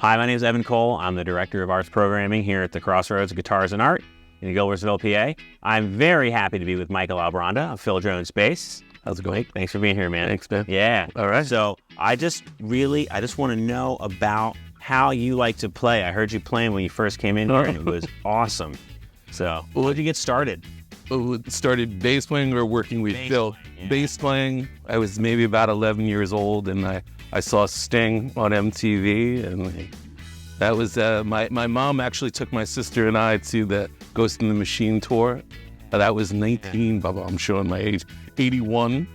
Hi, my name is Evan Cole. I'm the Director of Arts Programming here at the Crossroads Guitars and Art in Gilbertsville, PA. I'm very happy to be with Michael Albronda of Phil Jones Bass. How's it going? Thanks for being here, man. Thanks, man. Yeah. All right. So I just want to know about how you like to play. I heard you playing when you first came in here, and it was awesome. So how did you get started? Started bass playing or working with Phil? Yeah. Bass playing, I was maybe about 11 years old, and I saw Sting on MTV, and that was, my mom actually took my sister and I to the Ghost in the Machine tour. That was 19, I'm showing my age, 81.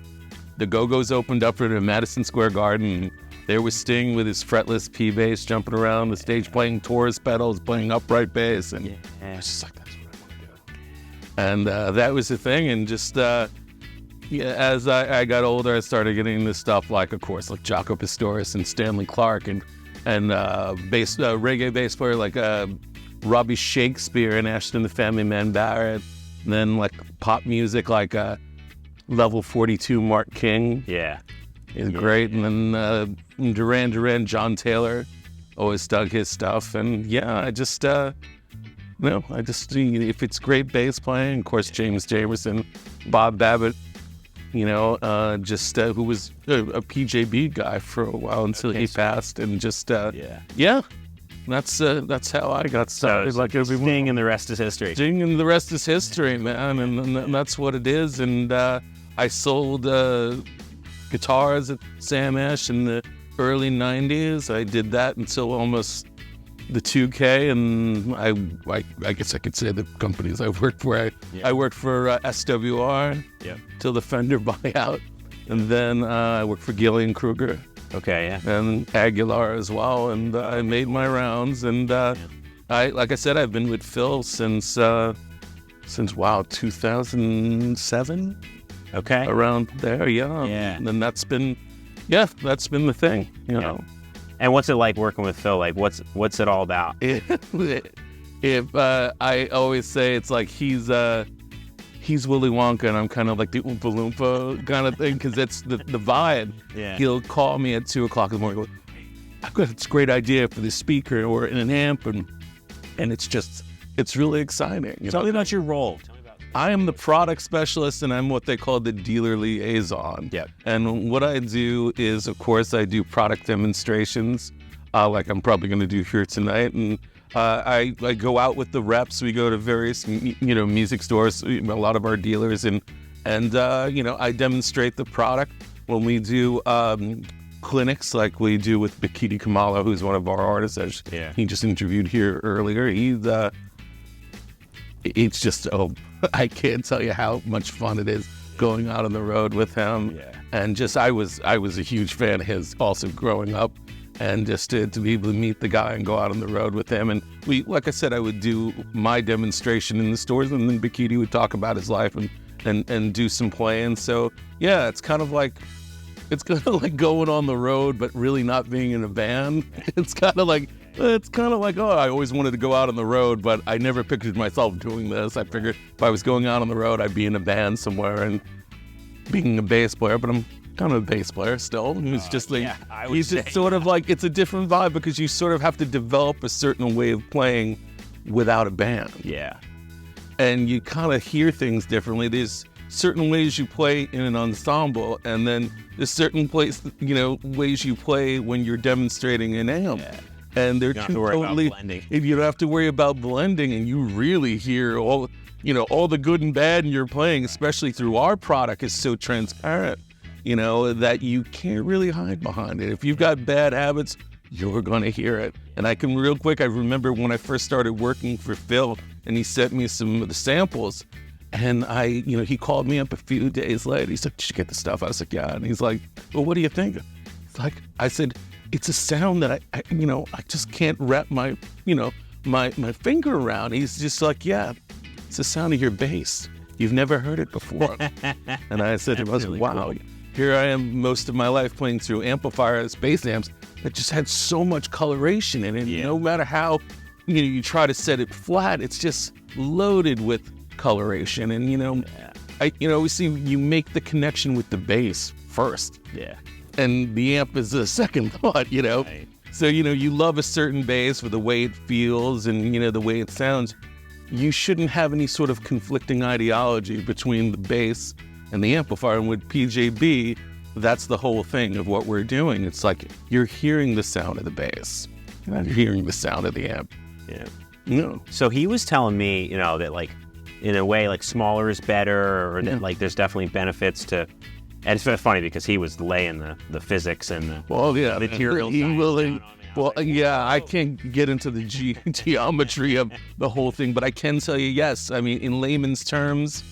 The Go-Go's opened up for the Madison Square Garden. There was Sting with his fretless P bass jumping around the stage, playing Taurus pedals, playing upright bass, and I was just like, that's what I want to do. And that was the thing, and just as I got older, I started getting into stuff like, of course, like Jaco Pastorius and Stanley Clarke, and reggae bass player like Robbie Shakespeare and Ashton the Family Man Barrett. And then like pop music like Level 42 Mark King. Yeah. Is great. And then Duran, John Taylor, always dug his stuff. And yeah, I just if it's great bass playing, of course, James Jamerson, Bob Babbitt, who was a PJB guy for a while until he passed, and just that's how I got started. So like everyone, Sting, and the rest is history. Sting, and the rest is history, man, and that's what it is. And I sold guitars at Sam Ash in the early '90s. I did that until almost the 2K, and I guess I could say the companies I worked for. I worked for SWR till the Fender buyout, and then I worked for Gillian Kruger. Okay, yeah. And Aguilar as well, and I made my rounds, and like I said, I've been with Phil since 2007. Okay. Around there, yeah. And that's been the thing, you know. And what's it like working with Phil? Like, what's it all about? I always say it's like he's Willy Wonka, and I'm kind of like the Oompa Loompa kind of thing, because it's the vibe. Yeah. He'll call me at 2 o'clock in the morning and go, I've got this great idea for this speaker or an amp, and it's really exciting. Tell me about your role. I am the product specialist, and I'm what they call the dealer liaison. Yep. And what I do is, of course, I do product demonstrations, like I'm probably going to do here tonight, and I go out with the reps. We go to various, music stores, a lot of our dealers, and I demonstrate the product. When we do clinics, like we do with Bikiti Kamala, who's one of our artists, as he just interviewed here earlier. It's just, I can't tell you how much fun it is going out on the road with him. Yeah. And just, I was a huge fan of his also growing up. And just to be able to meet the guy and go out on the road with him. And like I said, I would do my demonstration in the stores, and then Bikiti would talk about his life and do some playing. So yeah, it's kind of like going on the road, but really not being in a band. It's kind of like, I always wanted to go out on the road, but I never pictured myself doing this. I figured if I was going out on the road, I'd be in a band somewhere and being a bass player, but I'm kind of a bass player still. It's just like, it's a different vibe, because you sort of have to develop a certain way of playing without a band. Yeah. And you kind of hear things differently. There's certain ways you play in an ensemble, and then there's certain ways you play when you're demonstrating an amp. Yeah. And they're totally blending. You don't have to worry about blending, and you really hear all the good and bad in your playing, especially through our product is so transparent, that you can't really hide behind it. If you've got bad habits, you're going to hear it. And I remember when I first started working for Phil, and he sent me some of the samples, and he called me up a few days later. He's like, "Did you get the stuff?" I was like, "Yeah." And he's like, "Well, what do you think?" It's like, I said, it's a sound that I just can't wrap my finger around. He's just like, "Yeah, it's the sound of your bass. You've never heard it before." And I said to him, really "Wow, cool. Here I am most of my life playing through amplifiers, bass amps that just had so much coloration in it. No matter how you try to set it flat, it's just loaded with coloration." And we see you make the connection with the bass first. Yeah. And the amp is the second thought, Right. So, you love a certain bass for the way it feels and, the way it sounds. You shouldn't have any sort of conflicting ideology between the bass and the amplifier. And with PJB, that's the whole thing of what we're doing. It's like you're hearing the sound of the bass. You're not hearing the sound of the amp. Yeah. No. So he was telling me, that like, in a way, like smaller is better, or that like there's definitely benefits to. And it's funny because he was laying the physics and the material science. I can't get into the geometry of the whole thing, but I can tell you, yes. I mean, in layman's terms,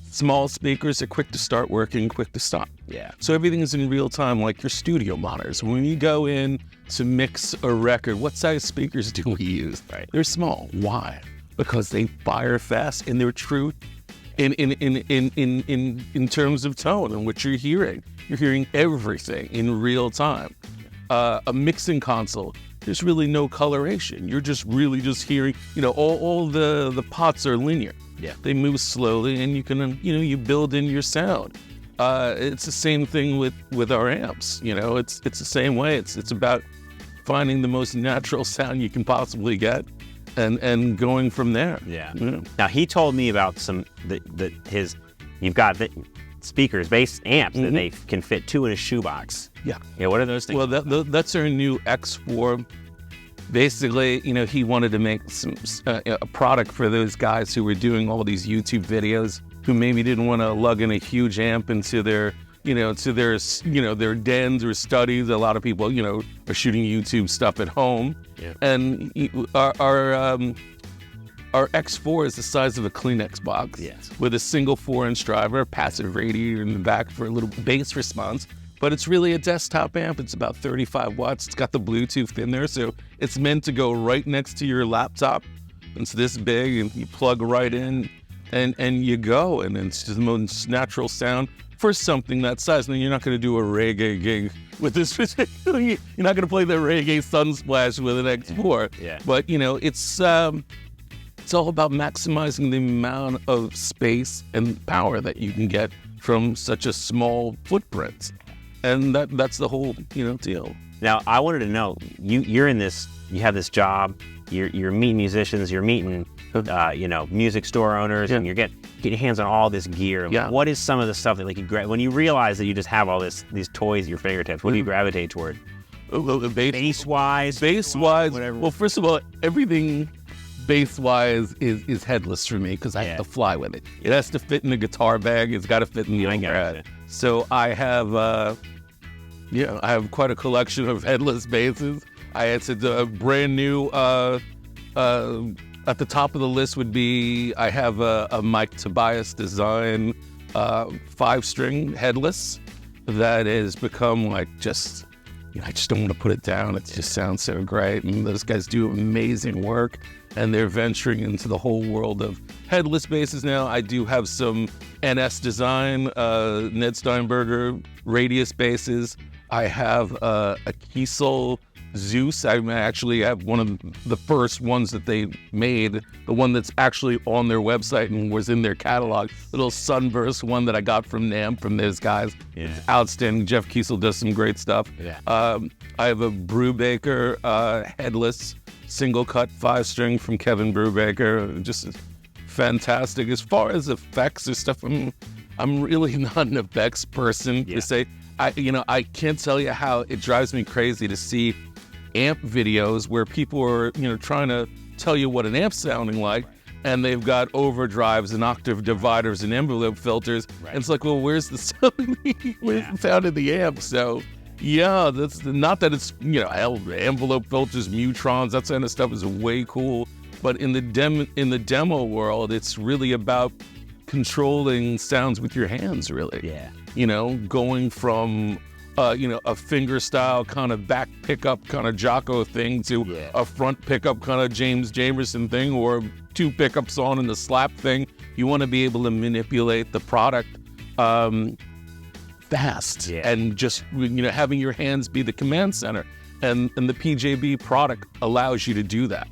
small speakers are quick to start working, quick to stop. Yeah. So everything is in real time, like your studio monitors. When you go in to mix a record, what size speakers do we use? Right. They're small. Why? Because they fire fast and they're true in terms of tone and what you're hearing. You're hearing everything in real time. A mixing console, there's really no coloration. You're just really just hearing, all the pots are linear. Yeah. They move slowly and you can, you build in your sound. It's the same thing with our amps. It's the same way. It's about finding the most natural sound you can possibly get and going from there. Yeah. Now he told me about you've got the speakers, bass amps that they can fit 2 in a shoebox. Yeah. Yeah. What are those things? Well, that's our new X4. Basically, he wanted to make a product for those guys who were doing all these YouTube videos who maybe didn't want to lug in a huge amp into their, their dens or studies. A lot of people, are shooting YouTube stuff at home. Yeah. And our X4 is the size of a Kleenex box. Yes. With a single 4-inch driver, a passive radiator in the back for a little bass response. But it's really a desktop amp. It's about 35 watts. It's got the Bluetooth in there, so it's meant to go right next to your laptop. It's this big, and you plug right in, and you go, and it's just the most natural sound for something that size. Now, you're not going to do a reggae gig with this particular. You're not going to play the reggae Sunsplash with an X4. Yeah. But it's all about maximizing the amount of space and power that you can get from such a small footprint. And that's the whole, deal. Now, I wanted to know, you have this job, you're meeting musicians, you're meeting, music store owners, and you're getting your hands on all this gear. Yeah. What is some of the stuff that, like, when you realize that you just have all these toys at your fingertips, what do you gravitate toward? Bass-wise? Bass-wise, whatever. well, first of all, everything bass-wise is headless for me because I have to fly with it. It has to fit in a guitar bag. It's got to fit in the overhead. So I have, I have quite a collection of headless basses. It's a brand new. At the top of the list would be I have a Mike Tobias design 5-string headless that has become like just. I just don't want to put it down. It just sounds so great. And those guys do amazing work. And they're venturing into the whole world of headless basses now. I do have some NS design, Ned Steinberger radius basses. I have a Kiesel Zeus. I actually have one of the first ones that they made, the one that's actually on their website and was in their catalog. Little Sunburst one that I got from NAMM, from those guys. Yeah. It's outstanding. Jeff Kiesel does some great stuff. Yeah. I have a Brubaker headless single cut 5-string from Kevin Brubaker. Just fantastic. As far as effects or stuff, I'm really not an effects person to say. I can't tell you how it drives me crazy to see amp videos where people are, trying to tell you what an amp's sounding like, and they've got overdrives and octave dividers and envelope filters. Right. And it's like, well, where's the sound? Where's the sound of the amp? So, yeah, that's not that it's, envelope filters, mutrons, that kind of stuff is way cool. But in the demo world, it's really about controlling sounds with your hands, really. Yeah. Going from a finger style kind of back pickup kind of Jocko thing to a front pickup kind of James Jamerson thing, or 2 pickups on and the slap thing. You want to be able to manipulate the product fast and just having your hands be the command center, and the PJB product allows you to do that.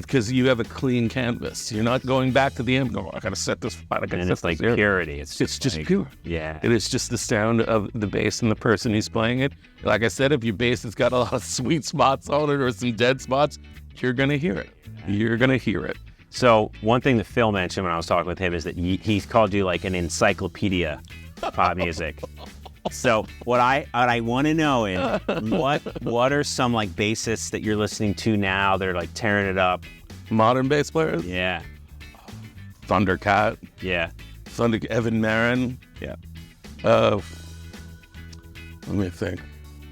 because you have a clean canvas. You're not going back to the amp. I gotta set this. And it's like purity. It's just like, pure. Yeah. It is just the sound of the bass and the person who's playing it. Like I said, if your bass has got a lot of sweet spots on it or some dead spots, you're gonna hear it. You're gonna hear it. So one thing that Phil mentioned when I was talking with him is that he's called you like an encyclopedia of pop music. So what I want to know is what are some like bassists that you're listening to now that are like tearing it up? Modern bass players? Yeah. Thundercat. Yeah. Evan Marin. Yeah. Let me think.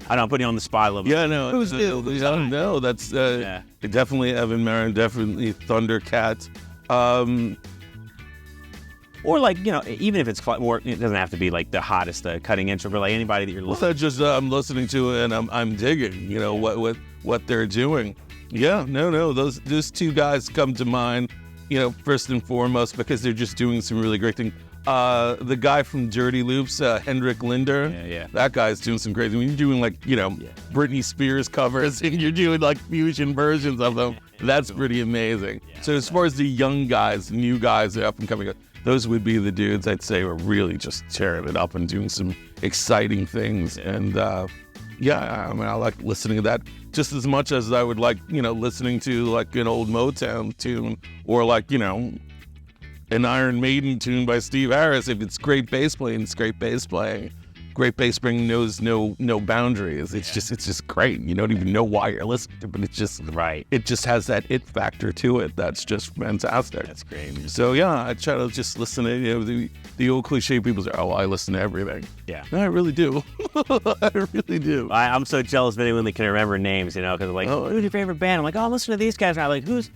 I don't put you on the spot a little bit. Yeah, no. Who's new? No, that's definitely Evan Marin, definitely Thundercat. Or like, you know, even if it's more, it doesn't have to be like the hottest, cutting edge, but like anybody that you're listening. Well, that's just I'm listening to it and I'm digging, you know, what they're doing. Yeah, no, those two guys come to mind, you know, first and foremost because they're just doing some really great things. The guy from Dirty Loops, Hendrik Linder, that guy's doing some crazy. When you're doing like, you know, Britney Spears covers and you're doing like fusion versions of them, that's pretty amazing. So as far as the young guys, new guys, up and coming, those would be the dudes I'd say are really just tearing it up and doing some exciting things. And I mean, I like listening to that just as much as I would like, you know, listening to like an old Motown tune or like, you know, an Iron Maiden tune by Steve Harris. If it's great bass playing, it's great bass playing. Great bass playing knows no boundaries. It's just great. You don't even know why you're listening to it, but it's just right. It just has that it factor to it. That's just fantastic. That's great. So yeah, I try to just listen to, you know, the old cliche people say, "Oh, I listen to everything." Yeah, no, I really do. I really do. I'm so jealous of anyone that can remember names, you know, because like, who's your favorite band? I'm like, oh, listen to these guys. And I'm like, who's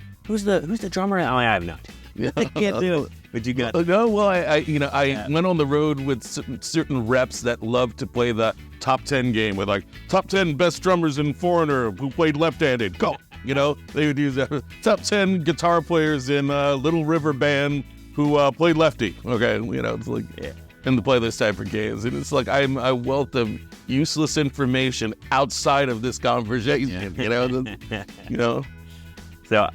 the drummer? I'm like, I have no idea. I can't do it. But you got no. Well, I went on the road with certain reps that love to play the top 10 game with like top 10 best drummers in Foreigner who played left-handed. Go, you know, they would use that. Top 10 guitar players in Little River Band who played lefty. Okay, you know, it's like and to play those type of games, and it's like I'm a wealth of useless information outside of this conversation. You know, So.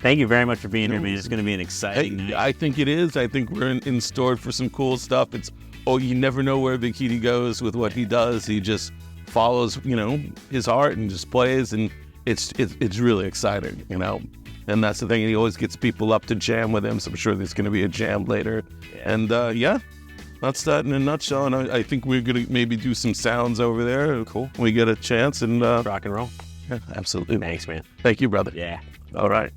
Thank you very much for being here, man. It's going to be an exciting night. I think it is. I think we're in store for some cool stuff. You never know where Big Kitty goes with what he does. He just follows, you know, his heart and just plays, and it's really exciting, you know. And that's the thing. He always gets people up to jam with him, so I'm sure there's going to be a jam later. Yeah. And that's that in a nutshell. And I think we're going to maybe do some sounds over there. Cool. We get a chance and rock and roll. Yeah, absolutely. Thanks, man. Thank you, brother. Yeah. All right.